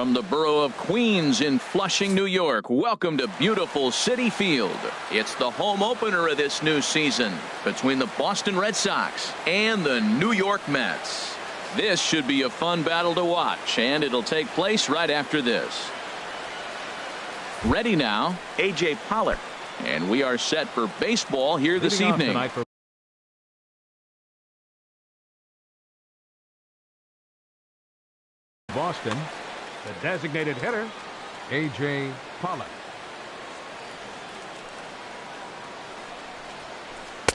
From the borough of Queens in Flushing, New York, welcome to beautiful Citi Field. It's the home opener of this new season between the Boston Red Sox and the New York Mets. This should be a fun battle to watch, and it'll take place right after this. Ready now, A.J. Pollock. And we are set for baseball here this evening. Boston, the designated hitter, A.J. Pollock.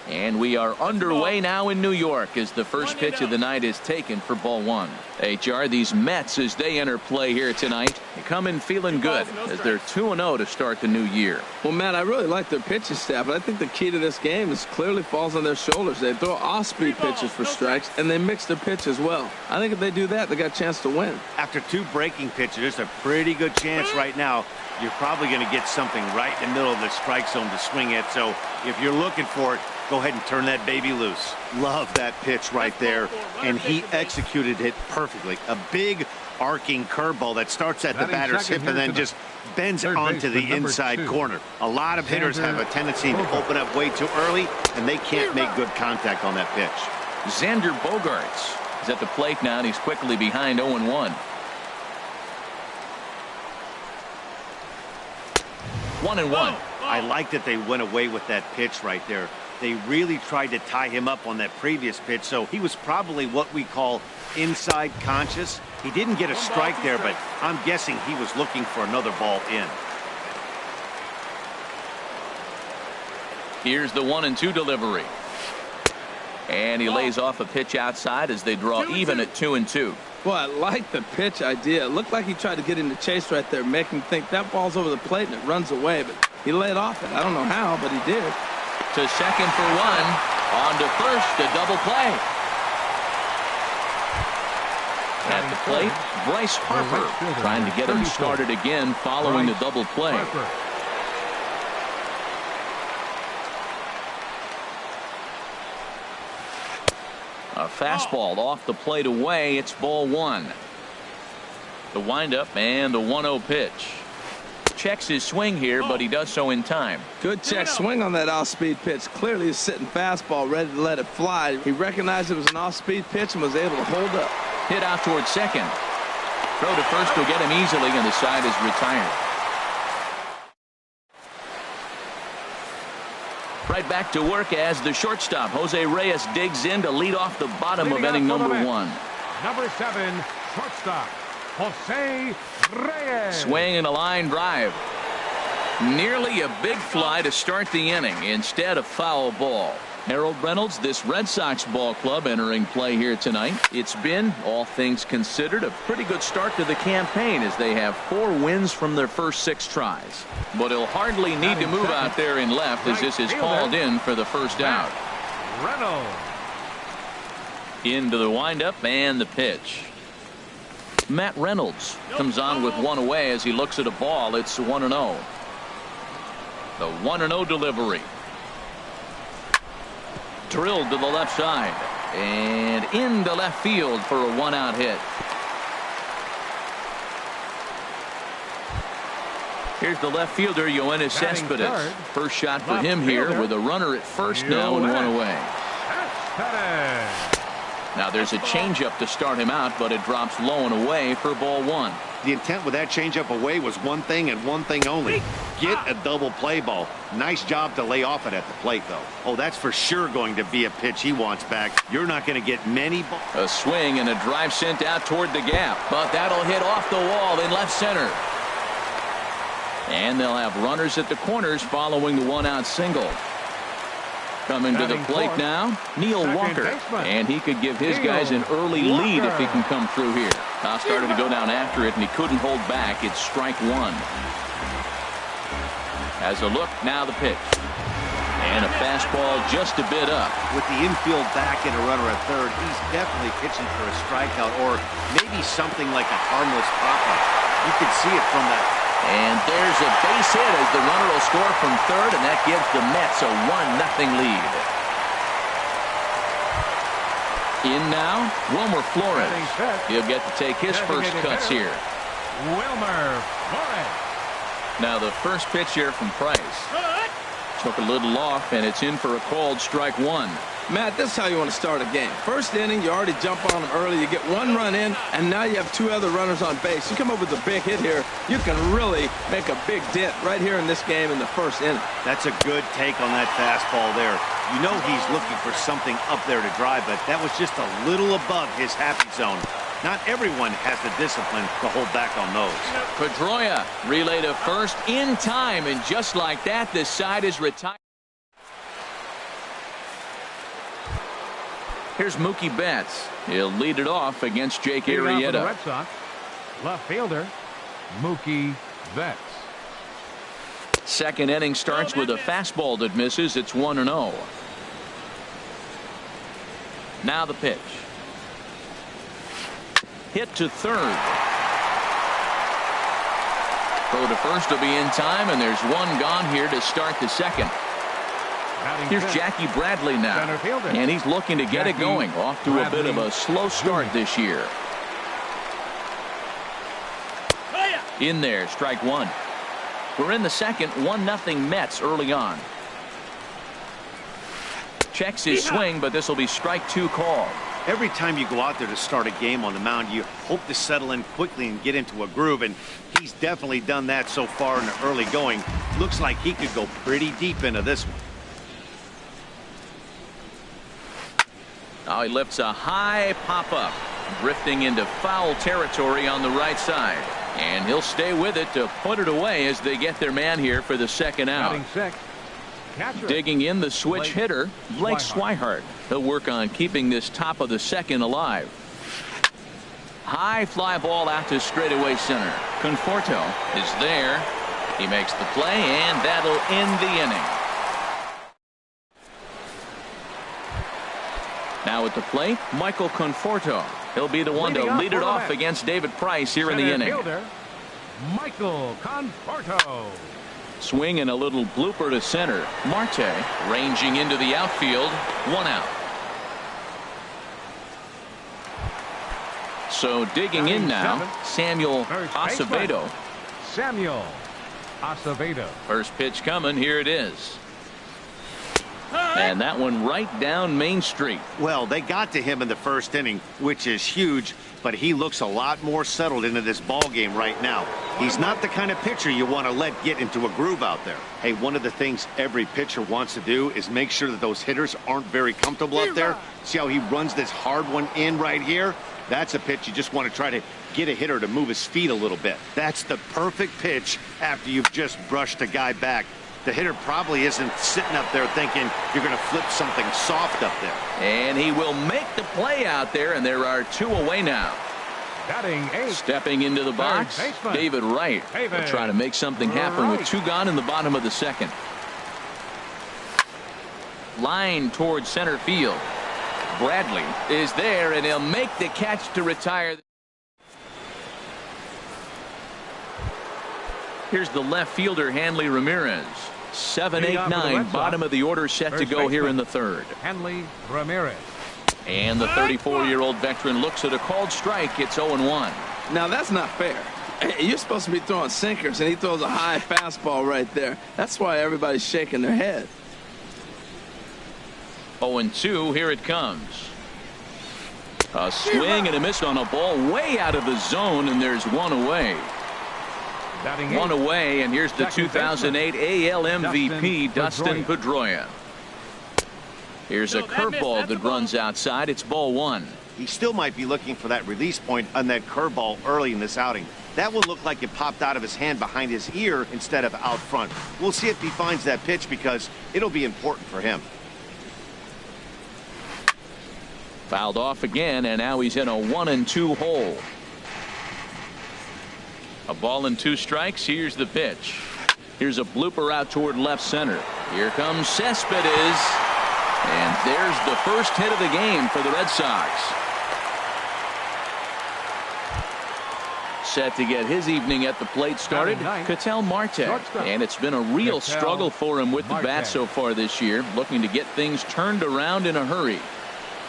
And we are underway now in New York as the first pitch of the night is taken for ball one. HR, these Mets, as they enter play here tonight, they come in feeling good as they're 2-0 to start the new year. Well, Matt, I really like their pitching staff, but I think the key to this game is clearly falls on their shoulders. They throw off-speed pitches for strikes, and they mix their pitch as well. I think if they do that, they got a chance to win. After two breaking pitches, there's a pretty good chance right now you're probably going to get something right in the middle of the strike zone to swing at. So if you're looking for it, go ahead and turn that baby loose. Love that pitch right there, and he executed it perfectly. A big arcing curveball that starts at the batter's hip and then just bends onto the inside corner. A lot of hitters have a tendency to open up way too early, and they can't make good contact on that pitch. Xander Bogaerts is at the plate now, and he's quickly behind 0-1. 1-1. I like that they went away with that pitch right there. They really tried to tie him up on that previous pitch, so he was probably what we call inside conscious. He didn't get a strike there, but I'm guessing he was looking for another ball in. Here's the 1-2 delivery. And he lays off a pitch outside as they draw even at 2-2. Well, I like the pitch idea. It looked like he tried to get into chase right there, make him think that ball's over the plate and it runs away, but he laid off it. I don't know how, but he did. To second for one. On to first, a double play. At the plate, Bryce Harper trying to get him started again following the double play. A fastball off the plate away. It's ball one. The windup and the 1-0 pitch. Checks his swing here, but he does so in time. Good check swing on that off-speed pitch. Clearly he's sitting fastball, ready to let it fly. He recognized it was an off-speed pitch and was able to hold up. Hit out towards second. Throw to first will get him easily, and the side is retired. Right back to work as the shortstop, Jose Reyes, digs in to lead off the bottom of inning number one. Number 7, shortstop, Jose Reyes. Swing and a line drive. Nearly a big fly to start the inning. Instead, a foul ball. Harold Reynolds, this Red Sox ball club entering play here tonight. It's been, all things considered, a pretty good start to the campaign as they have 4 wins from their first 6 tries. But he'll hardly need to move out there in left as this is called in for the first out. Reynolds. Into the windup and the pitch. Matt Reynolds comes on with one away as he looks at a ball. It's 1-0. The 1-0 delivery. Drilled to the left side and into left field for a 1-out hit. Here's the left fielder, Yoenis Cespedes. First shot for him here with a runner at first now and one away. Now there's a changeup to start him out, but it drops low and away for ball one. The intent with that changeup away was one thing and one thing only. Get a double play ball. Nice job to lay off it at the plate, though. Oh, that's for sure going to be a pitch he wants back. You're not going to get many balls. A swing and a drive sent out toward the gap, but that'll hit off the wall in left center. And they'll have runners at the corners following the 1-out single. Coming to the plate now, Neil Walker. And he could give his guys an early lead if he can come through here. Now started to go down after it, and he couldn't hold back. It's strike one. As a look, now the pitch. And a fastball just a bit up. With the infield back and a runner at third, he's definitely pitching for a strikeout or maybe something like a harmless pop-up. You can see it from that. And there's a base hit as the runner will score from third, and that gives the Mets a 1-0 lead. In now, Wilmer Flores. He'll get to take his first cuts here. Wilmer Flores. Now the first pitch here from Price. Took a little off, and it's in for a called strike one. Matt, this is how you want to start a game. First inning, you already jump on them early. You get one run in, and now you have two other runners on base. You come up with a big hit here, you can really make a big dent right here in this game in the first inning. That's a good take on that fastball there. You know he's looking for something up there to drive, but that was just a little above his happy zone. Not everyone has the discipline to hold back on those. Pedroia relay to first in time, and just like that, this side is retired. Here's Mookie Betts. He'll lead it off against Jake Arrieta. The Red Sox, left fielder Mookie Betts. Second inning starts with a fastball that misses. It's 1-0. Now the pitch. Hit to third. Throw to first will be in time, and there's one gone here to start the second. Here's Jackie Bradley now, and he's looking to get it going. Off to a bit of a slow start this year. In there, strike one. We're in the second, 1-0 Mets early on. Checks his swing, but this will be strike two called. Every time you go out there to start a game on the mound, you hope to settle in quickly and get into a groove, and he's definitely done that so far in the early going. Looks like he could go pretty deep into this one. Now he lifts a high pop-up, drifting into foul territory on the right side. And he'll stay with it to put it away as they get their man here for the second out. Digging in the switch hitter, Blake Swihart. He'll work on keeping this top of the second alive. High fly ball out to straightaway center. Conforto is there. He makes the play, and that'll end the inning. Now at the plate, Michael Conforto. He'll be the one to lead it off against David Price here in the inning. Michael Conforto. Swing and a little blooper to center. Marte ranging into the outfield. One out. So digging in now, Samuel Acevedo. Samuel Acevedo. First pitch coming. Here it is. And that one right down Main Street. Well, they got to him in the first inning, which is huge, but he looks a lot more settled into this ball game right now. He's not the kind of pitcher you want to let get into a groove out there. Hey, one of the things every pitcher wants to do is make sure that those hitters aren't very comfortable up there. See how he runs this hard one in right here? That's a pitch you just want to try to get a hitter to move his feet a little bit. That's the perfect pitch after you've just brushed a guy back. The hitter probably isn't sitting up there thinking you're going to flip something soft up there. And he will make the play out there, and there are two away now. Batting eighth. Stepping into the box, David Wright. Will try to make something happen with two gone in the bottom of the second. Line towards center field. Bradley is there, and he'll make the catch to retire. Here's the left fielder, Hanley Ramirez. 7, 8, 9, bottom of the order set to go here in the third. Hanley Ramirez. And the 34-year-old veteran looks at a called strike. It's 0-1. Now that's not fair. You're supposed to be throwing sinkers, and he throws a high fastball right there. That's why everybody's shaking their head. 0-2, here it comes. A swing and a miss on a ball way out of the zone, and there's one away. One away, and here's the 2008 AL MVP, Dustin Pedroia. Here's a curveball that runs outside. It's ball one. He still might be looking for that release point on that curveball early in this outing. That one looked like it popped out of his hand behind his ear instead of out front. We'll see if he finds that pitch because it'll be important for him. Fouled off again, and now he's in a 1-2 hole. A ball and two strikes. Here's the pitch. Here's a blooper out toward left center. Here comes Cespedes. And there's the first hit of the game for the Red Sox. Set to get his evening at the plate started, Ketel Marte. And it's been a real struggle for him with the bat so far this year. Looking to get things turned around in a hurry.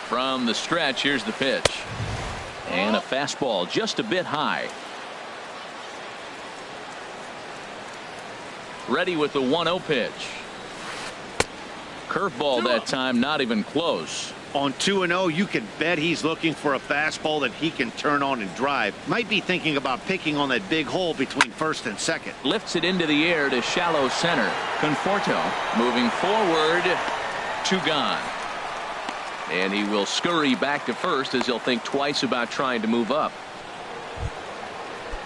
From the stretch, here's the pitch. And a fastball just a bit high. Ready with the 1-0 pitch. Curveball that time, not even close. On 2-0, you can bet he's looking for a fastball that he can turn on and drive. Might be thinking about picking on that big hole between first and second. Lifts it into the air to shallow center. Conforto moving forward, 2 gone. And he will scurry back to first as he'll think twice about trying to move up.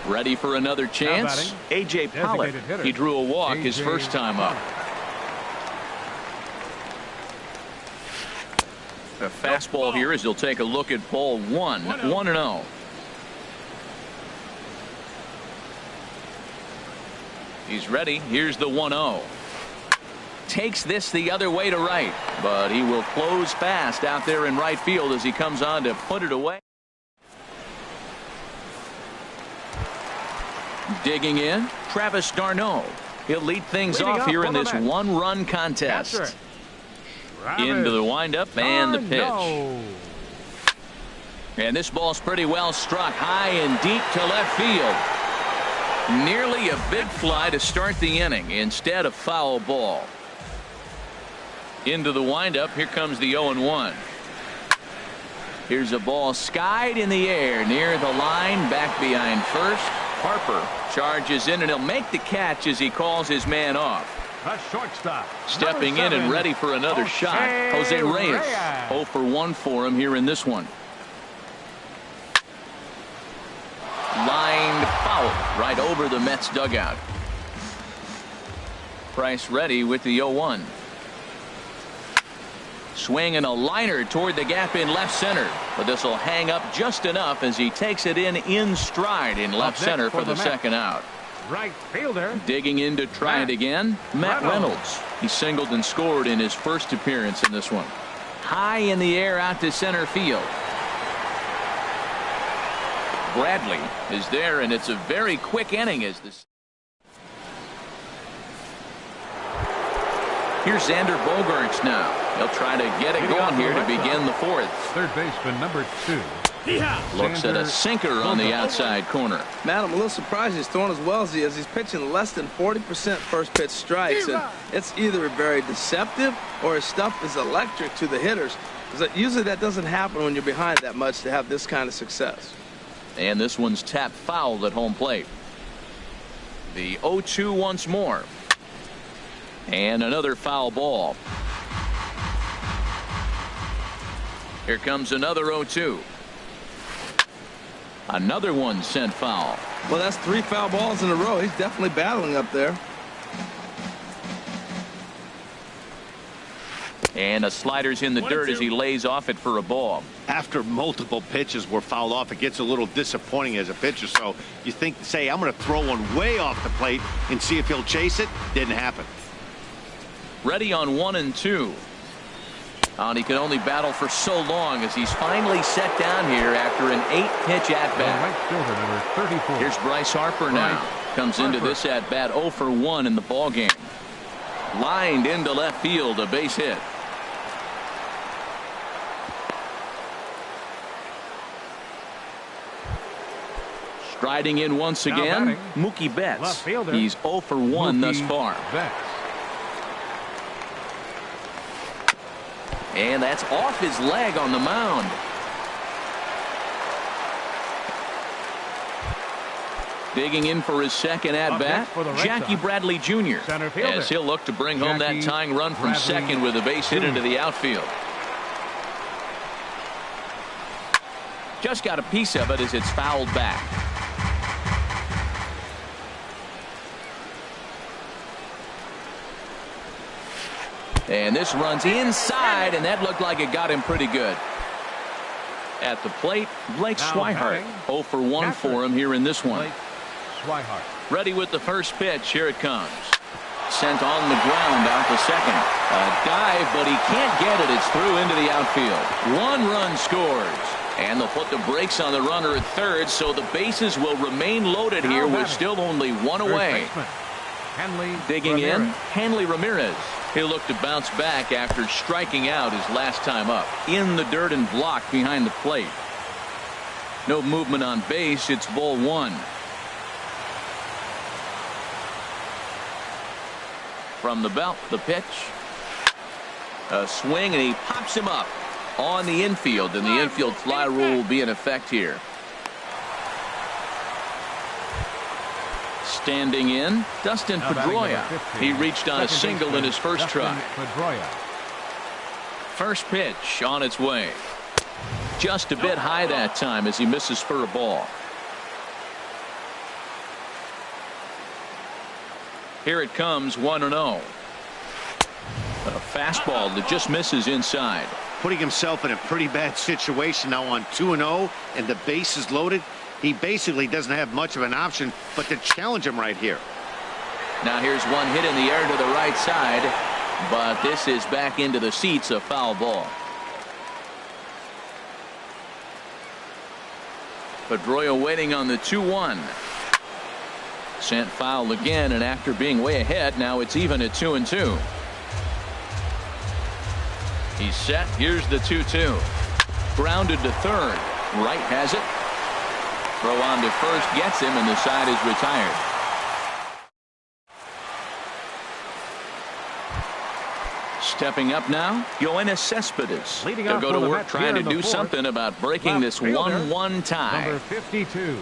Ready for another chance. A.J. Pollock. He drew a walk his first time up. A fastball here as he'll take a look at ball 1. 1-0. He's ready. Here's the 1-0. Takes this the other way to right, but he will close fast out there in right field as he comes on to put it away. Digging in, Travis d'Arnaud. He'll lead things off here in this 1-run contest. Into the windup and the pitch. And this ball's pretty well struck high and deep to left field. Nearly a big fly to start the inning instead of foul ball. Into the windup. Here comes the 0-1. Here's a ball skied in the air near the line, back behind first. Harper charges in and he'll make the catch as he calls his man off. The shortstop. Stepping in and ready for another shot. Jose Reyes. 0 for 1 for him here in this one. Lined foul right over the Mets dugout. Price ready with the 0-1. Swing and a liner toward the gap in left center, but this will hang up just enough as he takes it in stride in left center for the second out. Right fielder. Digging in to try it again, Matt Reynolds. He singled and scored in his first appearance in this one. High in the air out to center field. Bradley is there, and it's a very quick inning as this. Here's Xander Bogaerts now. He'll try to get it going here to begin the fourth. Third baseman number 2. Looks at a sinker on the outside corner. Matt, I'm a little surprised he's throwing as well as he is. He's pitching less than 40% first pitch strikes, and it's either very deceptive or his stuff is electric to the hitters. Usually that doesn't happen when you're behind that much to have this kind of success. And this one's tapped foul at home plate. The 0-2 once more. And another foul ball. Here comes another 0-2. Another one sent foul. Well, that's 3 foul balls in a row. He's definitely battling up there. And a slider's in the dirt as he lays off it for a ball. After multiple pitches were fouled off, it gets a little disappointing as a pitcher. So you think, say, I'm going to throw one way off the plate and see if he'll chase it. Didn't happen. Ready on 1 and 2. And he can only battle for so long as he's finally set down here after an 8-pitch at-bat. Here's Bryce Harper now. Comes into this at-bat 0 for 1 in the ballgame. Lined into left field, a base hit. Striding in once again, Mookie Betts. He's 0 for 1 thus far. And that's off his leg on the mound. Digging in for his second at-bat, Jackie Bradley Jr. as he'll look to bring home that tying run from second with a base hit into the outfield. Just got a piece of it as it's fouled back. And this runs inside, and that looked like it got him pretty good. At the plate, Blake Swihart. 0 for 1 for him here in this one. Ready with the first pitch. Here it comes. Sent on the ground out to second. A dive, but he can't get it. It's through into the outfield. 1 run scores. And they'll put the brakes on the runner at third, so the bases will remain loaded here with still only 1 away. Digging in, Hanley Ramirez. He'll look to bounce back after striking out his last time up. In the dirt and blocked behind the plate. No movement on base. It's ball 1. From the belt, the pitch. A swing, and he pops him up on the infield, and the infield fly rule will be in effect here. Standing in, Dustin Pedroia. He reached on a single in his first try. First pitch on its way. Just a bit high that time as he misses for a ball. Here it comes, 1-0. A fastball that just misses inside. Putting himself in a pretty bad situation now on 2-0, and the base is loaded. He basically doesn't have much of an option but to challenge him right here. Now here's one hit in the air to the right side, but this is back into the seats, a foul ball. Pedroia waiting on the 2-1. Sent foul again, and after being way ahead, now it's even at 2-2. He's set. Here's the 2-2. Grounded to third. Right has it. Throw on to first gets him, and the side is retired. Stepping up now, Yoenis Cespedes. They'll go to work trying to do something about breaking this 1-1 tie. Number 52.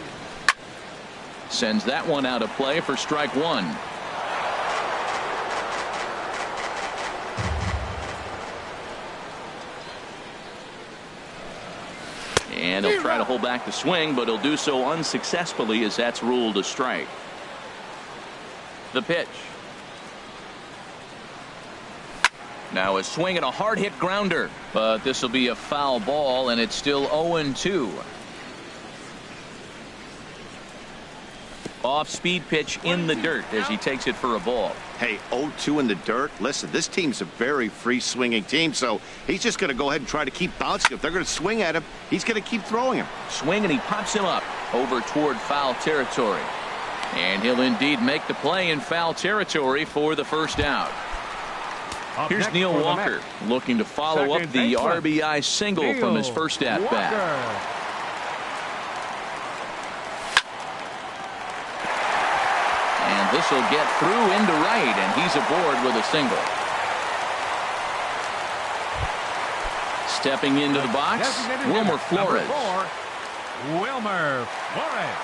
Sends that one out of play for strike one. And he'll try to hold back the swing, but he'll do so unsuccessfully as that's ruled a strike. The pitch. Now a swing and a hard hit grounder, but this will be a foul ball, and it's still 0-2. Off speed pitch in the dirt as he takes it for a ball. Hey, 0-2 in the dirt. Listen, this team's a very free swinging team, so he's just going to go ahead and try to keep bouncing. If they're going to swing at him, he's going to keep throwing him. Swing, and he pops him up over toward foul territory. And he'll indeed make the play in foul territory for the first out. Here's Neil Walker looking to follow up the RBI single from his first at bat. And this will get through into right, and he's aboard with a single. Stepping into the box, Wilmer Flores. Wilmer Flores.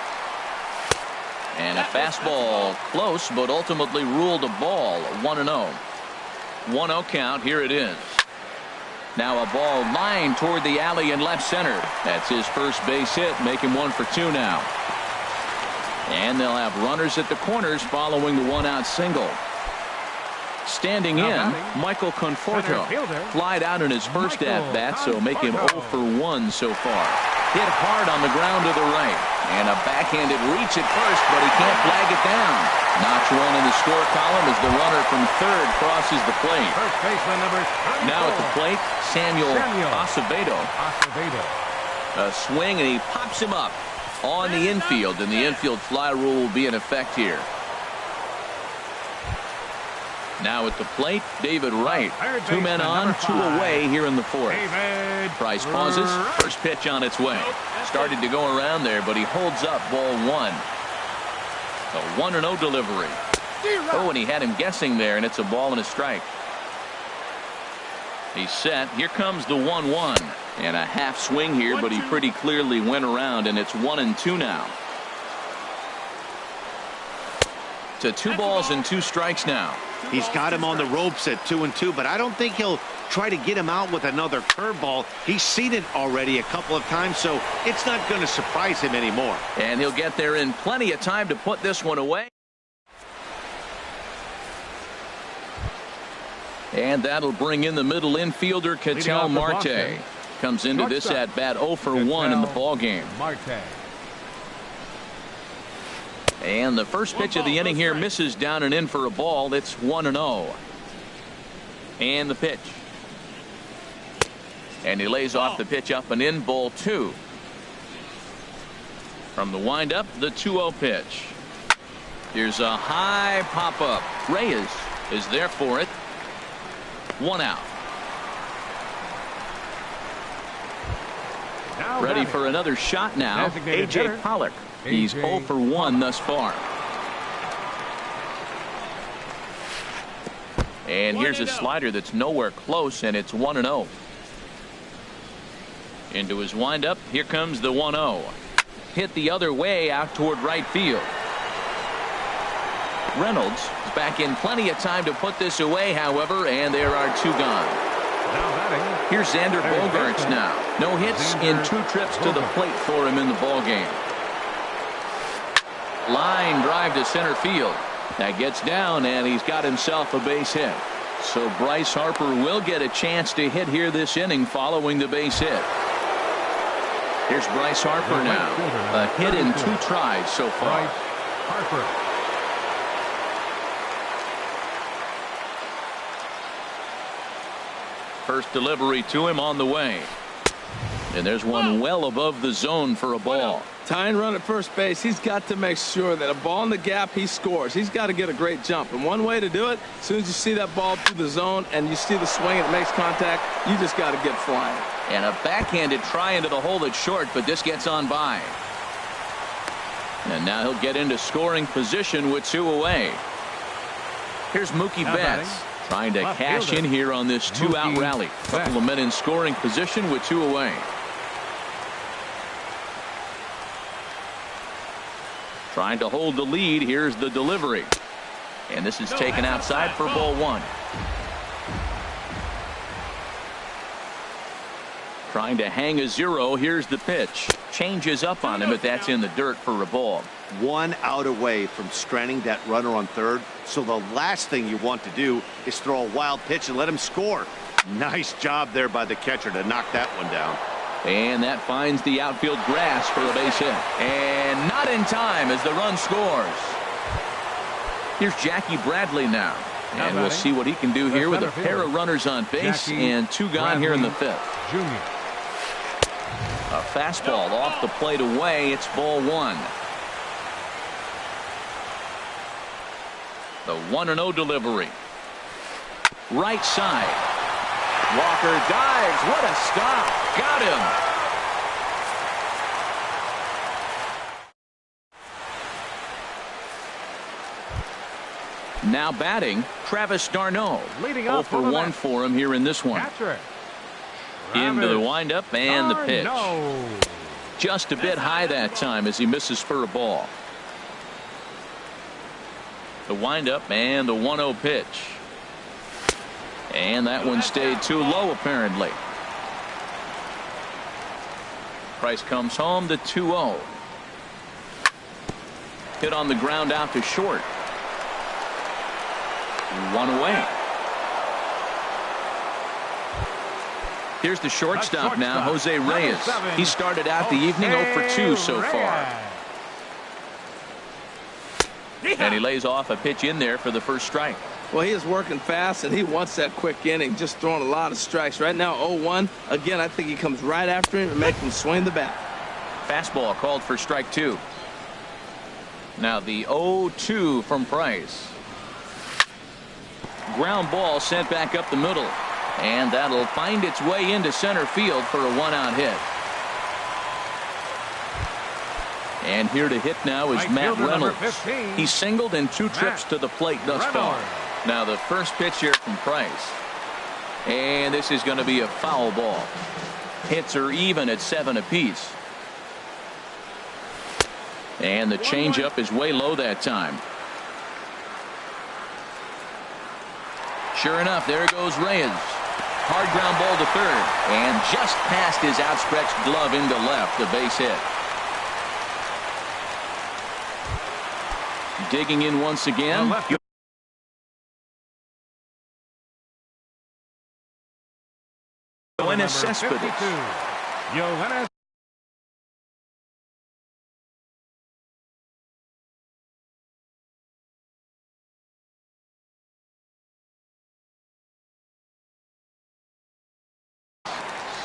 And a fastball close, but ultimately ruled a ball. 1-0. 1-0 count. Here it is. Now a ball lined toward the alley in left center. That's his first base hit. Make him 1 for 2 now. And they'll have runners at the corners following the 1-out single. Standing in, Michael Conforto. Flied out in his first at-bat, so make him 0 for 1 so far. Hit hard on the ground to the right. And a backhanded reach at first, but he can't flag it down. Notch 1 in the score column as the runner from third crosses the plate. First baseman number 34. Now at the plate, Samuel Acevedo. A swing, and he pops him up on the infield, and the infield fly rule will be in effect here. Now at the plate, David Wright. 2 men on, 2 away here in the fourth. Price pauses. First pitch on its way. Started to go around there, but he holds up ball 1. A 1-0 delivery. Oh, and he had him guessing there, and it's a ball and a strike. He's set. Here comes the 1-1. And a half swing here, but he pretty clearly went around, and it's 1-2 now. To 2 balls and 2 strikes now. He's got him on the ropes at 2-2, but I don't think he'll try to get him out with another curveball. He's seen it already a couple of times, so it's not going to surprise him anymore. And he'll get there in plenty of time to put this one away. And that'll bring in the middle infielder, Ketel Marte. Comes into this at bat 0 for 1 in the ball game. And the first pitch of the inning here misses down and in for a ball. It's 1-0. And the pitch. And he lays off the pitch up and in, ball 2. From the windup, the 2-0 pitch. Here's a high pop up. Reyes is there for it. 1 out. Ready for another shot now. A.J. Pollock. He's 0 for 1 thus far. And here's a slider that's nowhere close, and it's 1-0. Into his windup. Here comes the 1-0. Hit the other way out toward right field. Reynolds is back in plenty of time to put this away, however, and there are 2 gone. Here's Xander Bogaerts now. No hits in 2 trips to the plate for him in the ballgame. Line drive to center field. That gets down, and he's got himself a base hit. So Bryce Harper will get a chance to hit here this inning following the base hit. Here's Bryce Harper now. A hit in 2 tries so far. Bryce Harper. First delivery to him on the way. And there's one well above the zone for a ball. Tying run at first base. He's got to make sure that a ball in the gap, he scores. He's got to get a great jump. And one way to do it, as soon as you see that ball through the zone and you see the swing and it makes contact, you just got to get flying. And a backhanded try into the hole that's short, but this gets on by. And now he'll get into scoring position with 2 away. Here's Mookie Betts trying to cash in here on this 2-out rally. Couple of men in scoring position with 2 away. Trying to hold the lead. Here's the delivery. And this is taken outside for ball 1. Trying to hang a 0. Here's the pitch. Changes up on him, but that's in the dirt for a ball. 1 out away from stranding that runner on third. So the last thing you want to do is throw a wild pitch and let him score. Nice job there by the catcher to knock that one down. And that finds the outfield grass for a base hit. And not in time as the run scores. Here's Jackie Bradley now. And we'll see what he can do here with a pair of runners on base and 2 gone here in the 5th. Junior. A fastball off the plate away. It's ball 1. The 1-0 delivery. Right side. Walker dives. What a stop. Got him. Now batting, Travis d'Arnaud. Leading 0 up for 1 for him here in this one. Catcher. Into the windup and the pitch. No. Just a bit high that time as he misses for a ball. The windup and the 1-0 pitch. And that one stayed too low apparently. Price comes home to 2-0. Hit on the ground out to short. 1 away. Here's the shortstop now, Jose Reyes. He started out the evening 0 for 2 so far. And he lays off a pitch in there for the first strike. Well, he is working fast, and he wants that quick inning, just throwing a lot of strikes. Right now, 0-1. Again, I think he comes right after him and makes him swing the bat. Fastball called for strike 2. Now the 0-2 from Price. Ground ball sent back up the middle. And that'll find its way into center field for a 1-out hit. And here to hit now is Matt Reynolds. He singled in 2 trips to the plate thus far. Now the first pitch here from Price. And this is going to be a foul ball. Hits are even at 7 apiece. And the changeup is way low that time. Sure enough, there goes Reyes. Hard ground ball to third. And just past his outstretched glove into left, a base hit. Digging in once again. Yoenis Cespedes. Yoenis.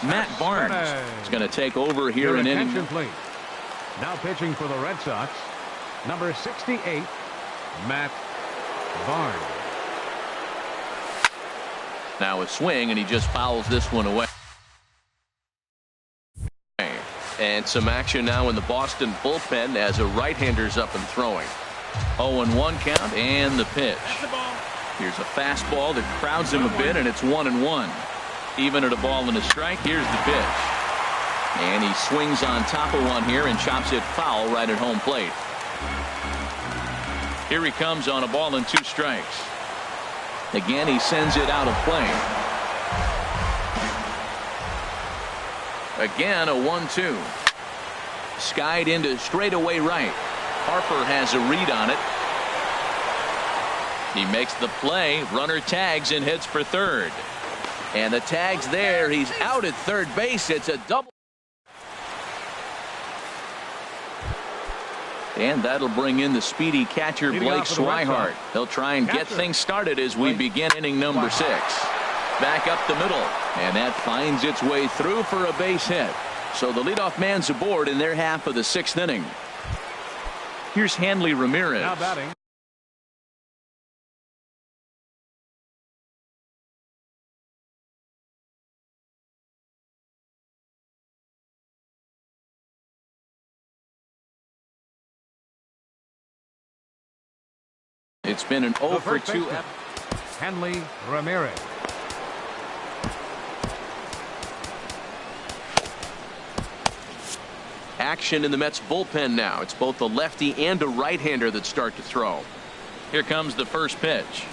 Matt Barnes is going to take over here in inning. Please. Now pitching for the Red Sox, number 68, Matt Barnes. Now a swing, and he just fouls this one away. And some action now in the Boston bullpen as a right-hander's up and throwing. 0-1 count and the pitch. Here's a fastball that crowds him a bit, and it's 1-1. Even at a ball and a strike. Here's the pitch. And he swings on top of one here and chops it foul right at home plate. Here he comes on a ball and 2 strikes. Again, he sends it out of play. Again, a 1-2. Skied into straightaway right. Harper has a read on it. He makes the play. Runner tags and heads for third. And the tag's there. He's out at third base. It's a double. And that'll bring in the speedy catcher Blake Swihart. He'll try and get things started as we begin inning number 6. Back up the middle. And that finds its way through for a base hit. So the leadoff man's aboard in their half of the 6th inning. Here's Hanley Ramirez. Now batting. It's been an 0 for 2. Hanley Ramirez. Action in the Mets bullpen now. It's both a lefty and a right-hander that start to throw. Here comes the first pitch.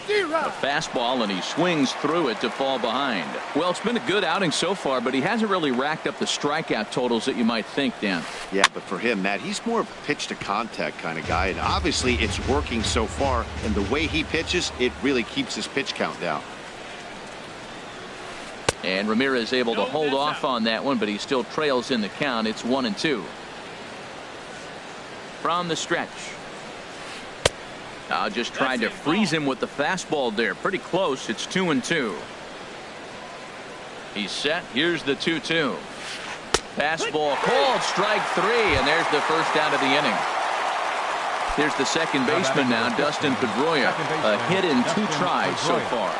A fastball, and he swings through it to fall behind. Well, it's been a good outing so far, but he hasn't really racked up the strikeout totals that you might think, Dan. Yeah, but for him, Matt, he's more of a pitch to contact kind of guy, and obviously it's working so far, and the way he pitches, it really keeps his pitch count down. And Ramirez able to hold off on that one, but he still trails in the count. It's 1-2. From the stretch. Just tried to freeze him with the fastball there. Pretty close. It's 2-2. He's set. Here's the 2-2. Fastball called, strike 3, and there's the first out of the inning. Here's the second baseman now, Dustin Pedroia. A hit in 2 tries so far.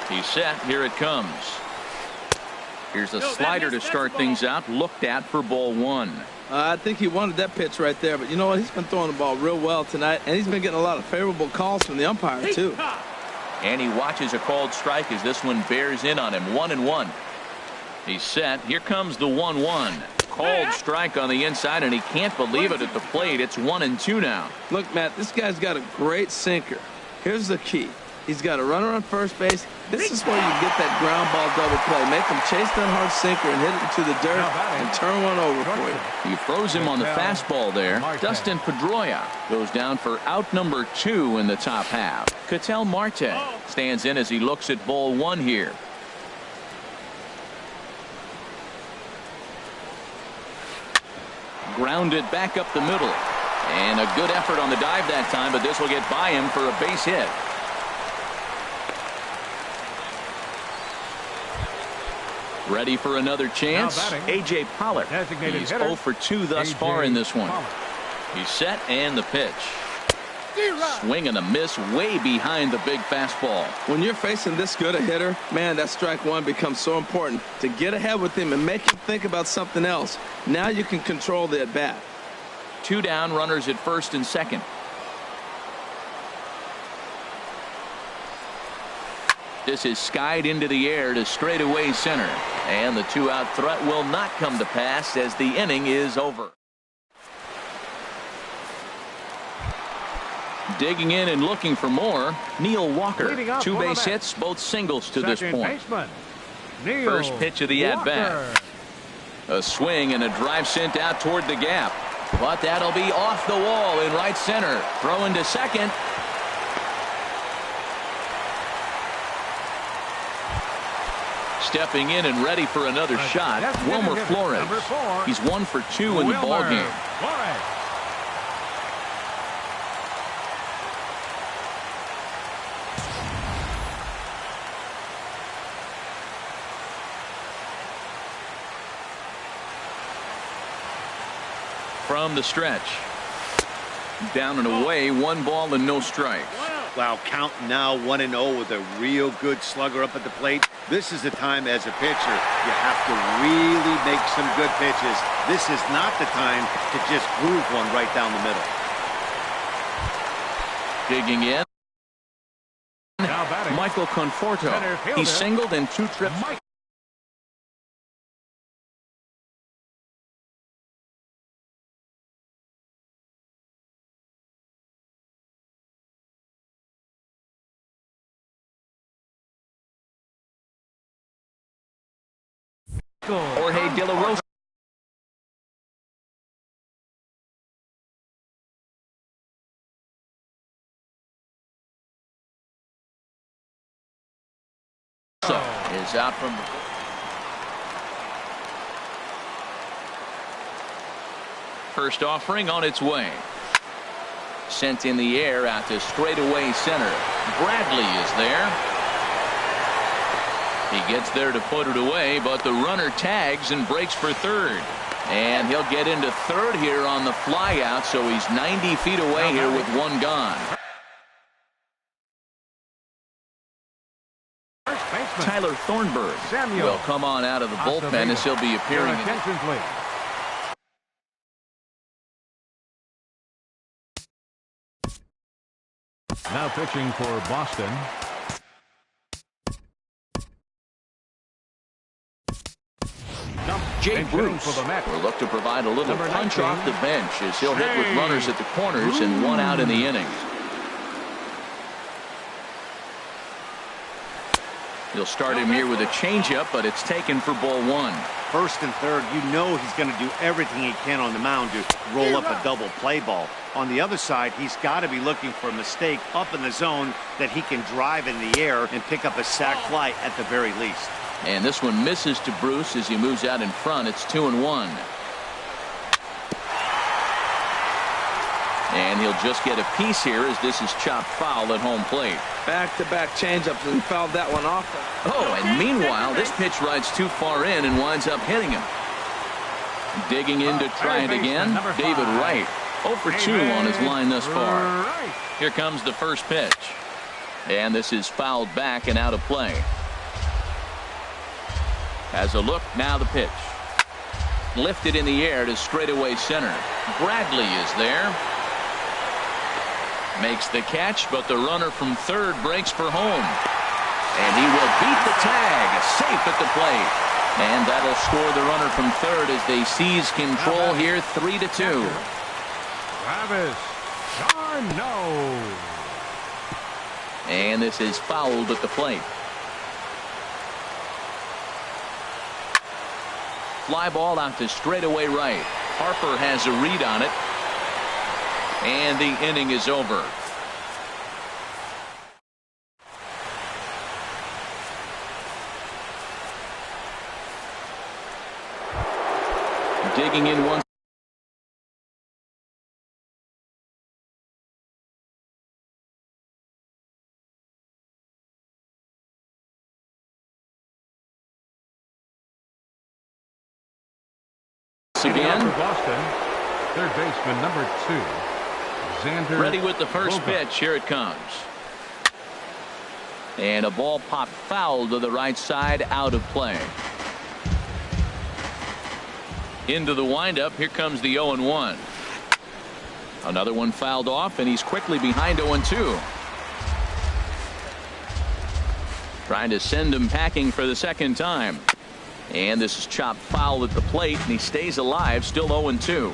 He's set. Here it comes. Here's a slider to start things out. Looked at for ball 1. I think he wanted that pitch right there, but you know what? He's been throwing the ball real well tonight, and he's been getting a lot of favorable calls from the umpire, too. And he watches a called strike as this one bears in on him. 1-1. He's set. Here comes the 1-1. Called strike on the inside, and he can't believe it at the plate. It's 1-2 now. Look, Matt, this guy's got a great sinker. Here's the key. He's got a runner on first base. This is where you get that ground ball double play. Make him chase that hard sinker and hit it into the dirt and turn one over for you. He froze him on the fastball there. Dustin Pedroia goes down for out number 2 in the top half. Ketel Marte stands in as he looks at ball 1 here. Grounded back up the middle. And a good effort on the dive that time, but this will get by him for a base hit. Ready for another chance. A.J. Pollock. He's 0 for 2 thus far in this one. He's set, and the pitch. Swing and a miss way behind the big fastball. When you're facing this good a hitter, man, that strike 1 becomes so important to get ahead with him and make him think about something else. Now you can control the at bat. 2 down, runners at first and second. This is skied into the air to straightaway center. And the 2-out threat will not come to pass as the inning is over. Digging in and looking for more, Neil Walker. 2 base hits, both singles to this point. First pitch of the at-bat. A swing and a drive sent out toward the gap. But that'll be off the wall in right center. Throw into second. Stepping in and ready for another shot, Wilmer Flores. He's 1 for 2 in the ballgame. From the stretch. Down and away, 1 ball and no strikes. Wow, count now 1-0 with a real good slugger up at the plate. This is the time as a pitcher you have to really make some good pitches. This is not the time to just groove one right down the middle. Digging in. Michael Conforto. He singled in 2 trips. Jorge De La Rosa. Is out from the first offering on its way. Sent in the air out to straightaway center. Bradley is there. He gets there to put it away, but the runner tags and breaks for third. And he'll get into third here on the fly out, so he's 90 feet away here with 1 gone. Tyler Thornburg will come on out of the bullpen as he'll be appearing. Now pitching for Boston. Jay Bruce will look to provide a little punch off the bench as he'll hit with runners at the corners and 1 out in the inning. He'll start him here with a changeup, but it's taken for ball 1. First and third, you know he's going to do everything he can on the mound to roll up a double play ball. On the other side, he's got to be looking for a mistake up in the zone that he can drive in the air and pick up a sac fly at the very least. And this one misses to Bruce as he moves out in front. It's 2-1. And he'll just get a piece here as this is chopped foul at home plate. Back-to-back changeups, and he fouled that one off. Oh, and meanwhile, this pitch rides too far in and winds up hitting him. Digging in to try it again, David Wright. 0 for 2 on his line thus far. Here comes the first pitch. And this is fouled back and out of play. Has a look, now the pitch. Lifted in the air to straightaway center. Bradley is there. Makes the catch, but the runner from third breaks for home. And he will beat the tag, safe at the plate. And that'll score the runner from third as they seize control here, 3-2. Travis d'Arnaud. And this is fouled at the plate. Fly ball out to straightaway right. Harper has a read on it. And the inning is over. Digging in once. Again. Boston, third baseman number 2. Xander Ready with the first Bogaerts. pitch. Here it comes. And a ball popped foul to the right side, out of play. Into the windup. Here comes the 0-1. Another one fouled off, and he's quickly behind 0-2. Trying to send him packing for the second time. And this is chopped foul at the plate, and he stays alive, still 0-2.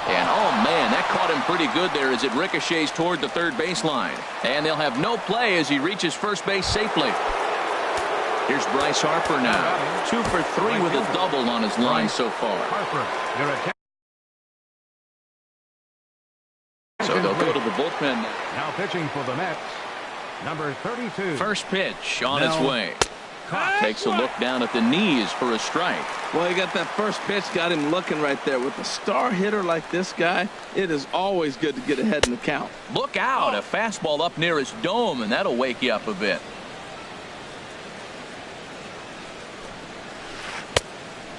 And oh man, that caught him pretty good there as it ricochets toward the third baseline. And they'll have no play as he reaches first base safely. Here's Bryce Harper now. 2 for 3 with a double on his line so far. So they'll go to the bullpen now. Now pitching for the Mets, number 32. First pitch on its way. Takes a look down at the knees for a strike. Well, he got that first pitch, got him looking right there. With a star hitter like this guy, it is always good to get ahead in the count. Look out, a fastball up near his dome, and that'll wake you up a bit.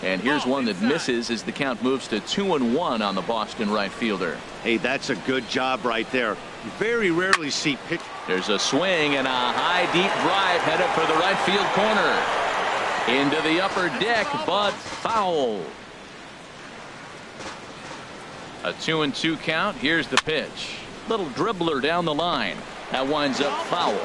And here's one that misses as the count moves to 2-1 on the Boston right fielder. Hey, that's a good job right there. You very rarely see pitch. There's a swing and a high deep drive headed for the right field corner. Into the upper deck, but foul. A 2-2 count. Here's the pitch. Little dribbler down the line. That winds up foul.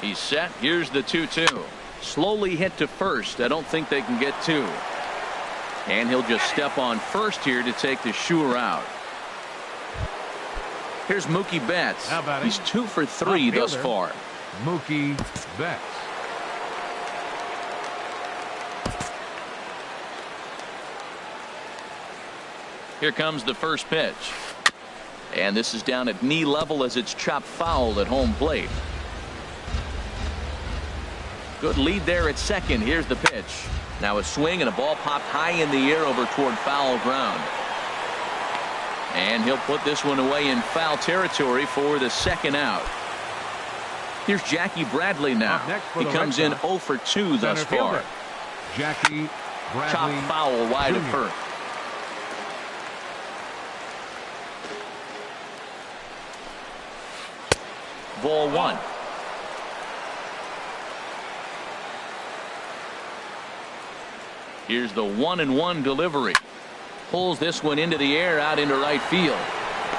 He's set. Here's the 2-2. Slowly hit to first. I don't think they can get two. And he'll just step on first here to take the Shure out. Here's Mookie Betts. He's 2 for 3 thus far. Mookie Betts. Here comes the first pitch. And this is down at knee level as it's chopped foul at home plate. Good lead there at second. Here's the pitch. Now a swing and a ball popped high in the air over toward foul ground. And he'll put this one away in foul territory for the second out. Here's Jackie Bradley now. He comes in 0 for 2 thus far. Jackie Bradley. Chopped foul wide of first. Ball 1. Here's the 1-1 delivery. Pulls this one into the air out into right field.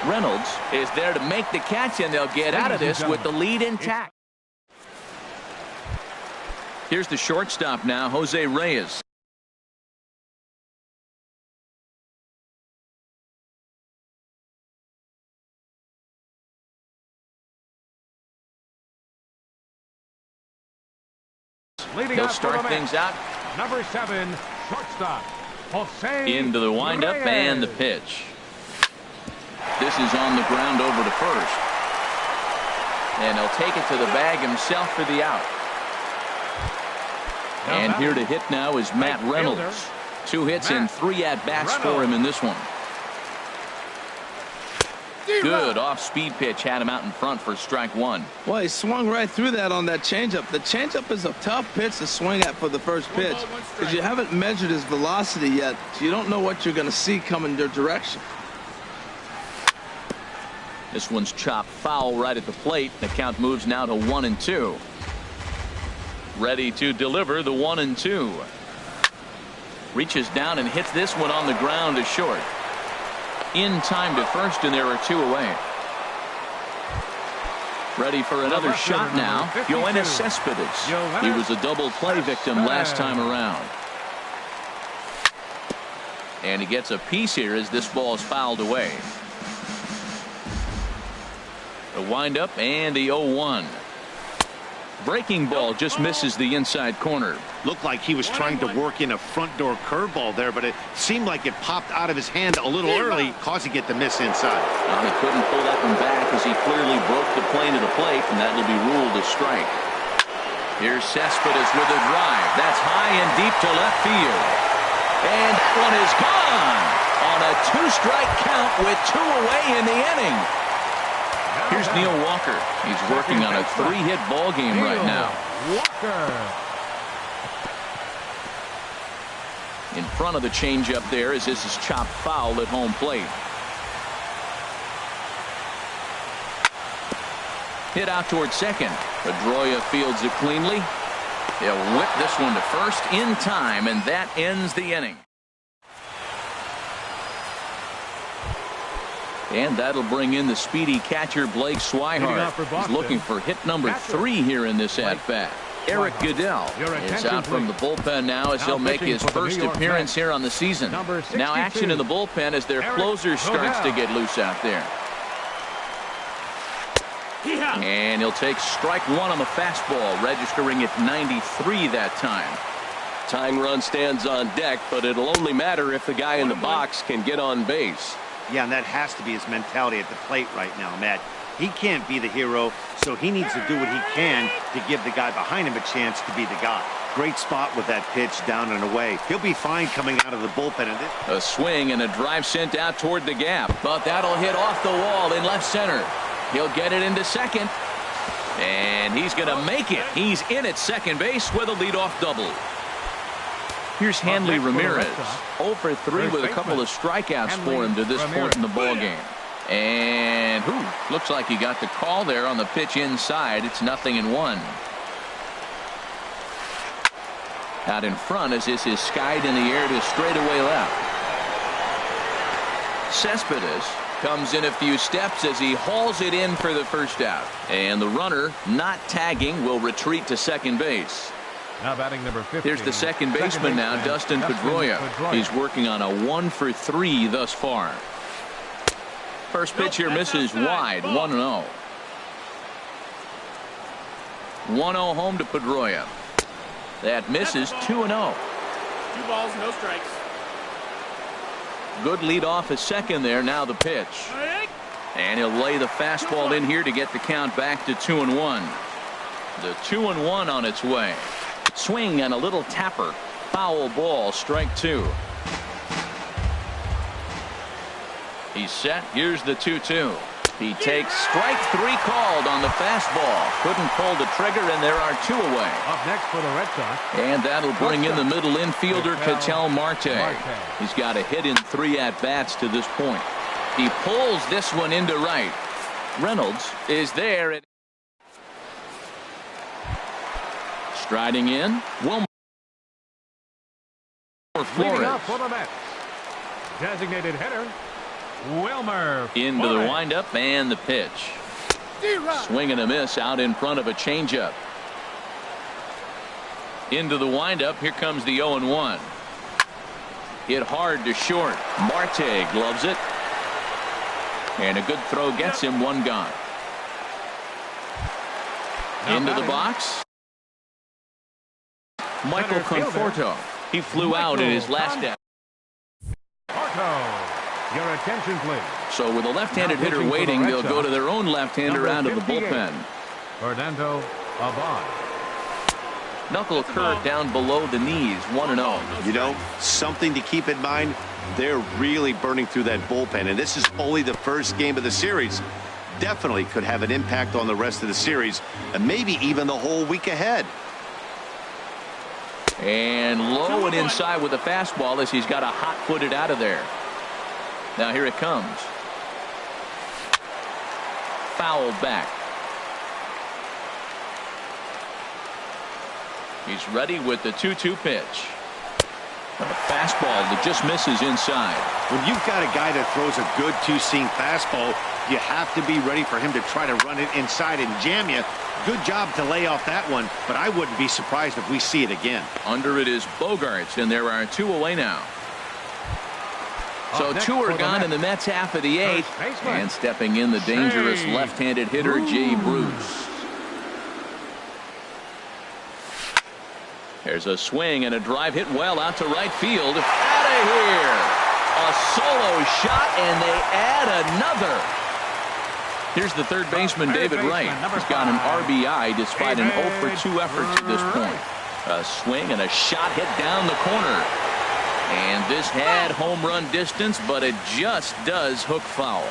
Reynolds is there to make the catch, and they'll get out of this with the lead intact. Here's the shortstop now, Jose Reyes. He'll start things out. Number 7, shortstop, Jose into the windup Reyes. And the pitch. This is on the ground over to first. And he'll take it to the bag himself for the out. And here to hit now is Matt Reynolds. 2 hits and 3 at-bats for him in this one. Good off-speed pitch had him out in front for strike 1. Well, he swung right through that on that changeup. The changeup is a tough pitch to swing at for the first pitch because you haven't measured his velocity yet, so you don't know what you're going to see coming your direction. This one's chopped foul right at the plate. The count moves now to 1-2. Ready to deliver the 1-2. Reaches down and hits this one on the ground to short. In time to first, and there are 2 away. Ready for another shot now. Yoenis Cespedes. He was a double play victim last time around. And he gets a piece here as this ball is fouled away. The windup and the 0-1. Breaking ball just misses the inside corner. Looked like he was trying to work in a front door curveball there, but it seemed like it popped out of his hand a little early, causing it to miss inside. Well, he couldn't pull that one back as he clearly broke the plane of the plate, and that will be ruled a strike. Here's Cespedes with a drive. That's high and deep to left field. And that one is gone on a 2-strike count with 2 away in the inning. Here's Neil Walker. He's working on a 3-hit ball game right now. Walker. In front of the changeup there as this is chopped foul at home plate. Hit out toward second. Pedroia fields it cleanly. He'll whip this one to first in time, and that ends the inning. And that'll bring in the speedy catcher Blake Swihart. He's looking for hit number 3 here in this at-bat. Eric Goodell is out from the bullpen now as he'll make his first appearance here on the season. Now action in the bullpen as their closer starts to get loose out there. And he'll take strike 1 on the fastball, registering at 93 that time. Tying run stands on deck, but it'll only matter if the guy in the box can get on base. Yeah, and that has to be his mentality at the plate right now, Matt. He can't be the hero, so he needs to do what he can to give the guy behind him a chance to be the guy. Great spot with that pitch down and away. He'll be fine coming out of the bullpen. A swing and a drive sent out toward the gap, but that'll hit off the wall in left center. He'll get it into second, and he's going to make it. He's in at second base with a leadoff double. Here's Hanley Ramirez, 0 for 3 with a couple of strikeouts for him to this point in the ball game. And looks like he got the call there on the pitch inside. It's 0-1. Out in front as this is skied in the air to straightaway left. Cespedes comes in a few steps as he hauls it in for the first out. And the runner, not tagging, will retreat to second base. Now batting number 15. Here's the second baseman now, Dustin Pedroia. He's working on a 1-for-3 thus far. First pitch here misses wide, 1-0. 1-0 home to Pedroia. That misses, 2-0. 2 balls, no strikes. Good lead off a second there. Now the pitch. And he'll lay the fastball in here to get the count back to 2-1. The 2-1 on its way. Swing and a little tapper. Foul ball, strike 2. He's set. Here's the 2-2. He takes strike 3 called on the fastball. Couldn't pull the trigger, and there are 2 away. Up next for the Red Sox. And that'll bring in the middle infielder, Ketel Marte. He's got a hit in 3 at-bats to this point. He pulls this one into right. Reynolds is there. Striding in, Wilmer Leading up Flores. for the Mets. Designated hitter, Wilmer Into the Flores. windup and the pitch. Swing and a miss out in front of a changeup. Into the windup. Here comes the 0-1. Hit hard to short. Marte gloves it. And a good throw gets him 1 gone. Now Into the batting. box. Michael Center fielder. Conforto. He flew out in his last at. Conforto. Your attention, please. So with a left-handed Now hitter pitching for the waiting, Red they'll go Sox, to their own left-hander number out of the 58. bullpen. Fernando Abad. Knuckle curve down below the knees, 1-0. You know, something to keep in mind, they're really burning through that bullpen, and this is only the first game of the series. Definitely could have an impact on the rest of the series, and maybe even the whole week ahead. And low and inside with a fastball as he's got a hot-footed out of there. Now here it comes. Fouled back. He's ready with the 2-2 pitch. A fastball that just misses inside. When you've got a guy that throws a good 2-seam fastball, you have to be ready for him to try to run it inside and jam you. Good job to lay off that one, but I wouldn't be surprised if we see it again. Under it is Bogarts, and there are 2 away now. So Up next 2 for are the gone Mets. in the Mets half of the 8th. First baseman. And stepping in the dangerous Jay left-handed hitter, Jay Bruce. There's a swing and a drive hit well out to right field. Out of here. A solo shot, and they add another. Here's the third baseman, David Wright. He's got an RBI despite an 0-for-2 effort to this point. A swing and a shot hit down the corner. And this had home run distance, but it just does hook foul.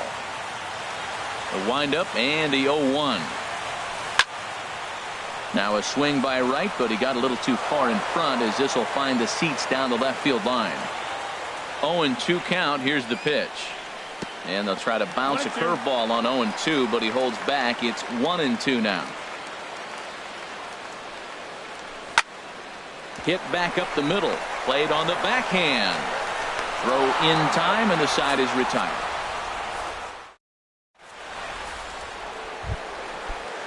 The windup and the 0-1. Now a swing by Wright, but he got a little too far in front as this will find the seats down the left field line. 0-2 count. Here's the pitch. And they'll try to bounce a curveball on 0-2, but he holds back. It's 1-2 now. Hit back up the middle. Played on the backhand. Throw in time, and the side is retired.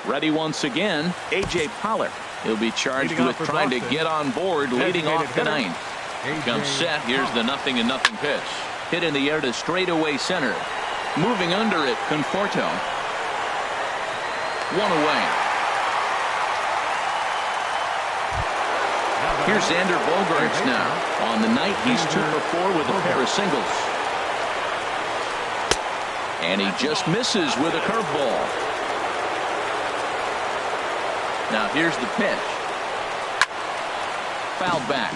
Ready once again, A.J. Pollock. He'll be charged Leading with off for trying to Boston. get on board, leading Designated off the hitter, 9th. A.J. Comes set. Here's the Pollock. 0-0 pitch. Hit in the air to straightaway center. Moving under it, Conforto. 1 away. Here's Xander Bogaerts now. On the night, he's 2 for 4 with a pair of singles. And he just misses with a curveball. Now here's the pitch. Fouled back.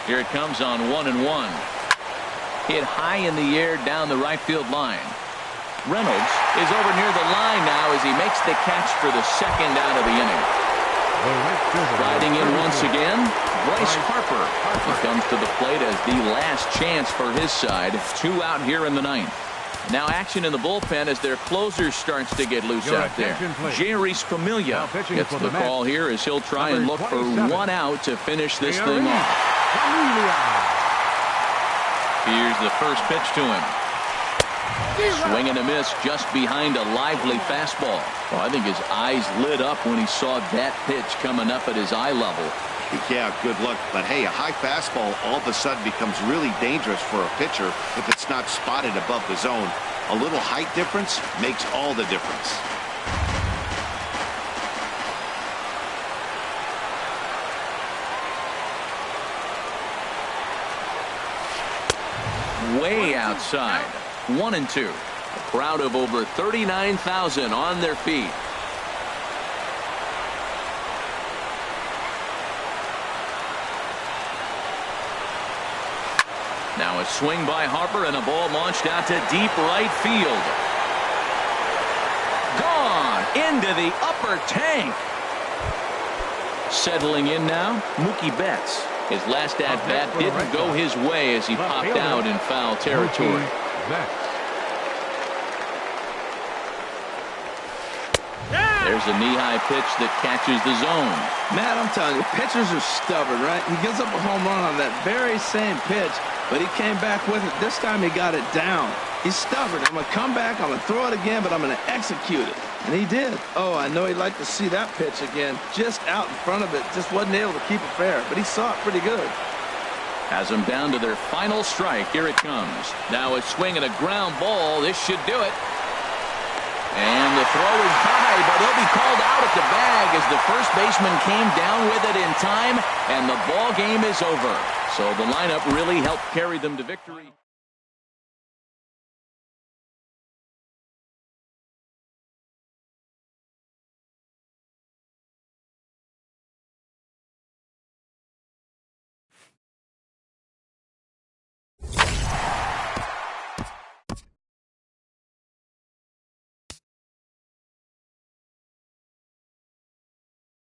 Here it comes on 1-1. Hit high in the air down the right field line. Reynolds is over near the line now as he makes the catch for the second out of the inning. Riding in once again, Bryce Harper. He comes to the plate as the last chance for his side. 2 out here in the 9th. Now action in the bullpen as their closer starts to get loose Your out there. attention, please. Jerry's Familia Now pitching gets for the the call Mets. here as he'll try and Number look for 27. 1 out to finish this Jerry thing off. Familia. Here's the first pitch to him. Swing and a miss just behind a lively fastball. Well, I think his eyes lit up when he saw that pitch coming up at his eye level. Yeah, good luck. But hey, a high fastball all of a sudden becomes really dangerous for a pitcher if it's not spotted above the zone. A little height difference makes all the difference. Way outside. 1-2. A crowd of over 39,000 on their feet. Now a swing by Harper and a ball launched out to deep right field. Gone into the upper tank. Settling in now, Mookie Betts. His last at-bat didn't go his way as he popped out in foul territory. There's a knee-high pitch that catches the zone. Matt, I'm telling you, pitchers are stubborn, right? He gives up a home run on that very same pitch, but he came back with it. This time he got it down. He's stubborn. I'm going to come back, I'm going to throw it again, but I'm going to execute it. And he did. Oh, I know he'd like to see that pitch again. Just out in front of it. Just wasn't able to keep it fair, but he saw it pretty good. Has them down to their final strike. Here it comes. Now a swing and a ground ball. This should do it. And the throw is high, but he'll be called out at the bag as the first baseman came down with it in time, and the ball game is over. So the lineup really helped carry them to victory.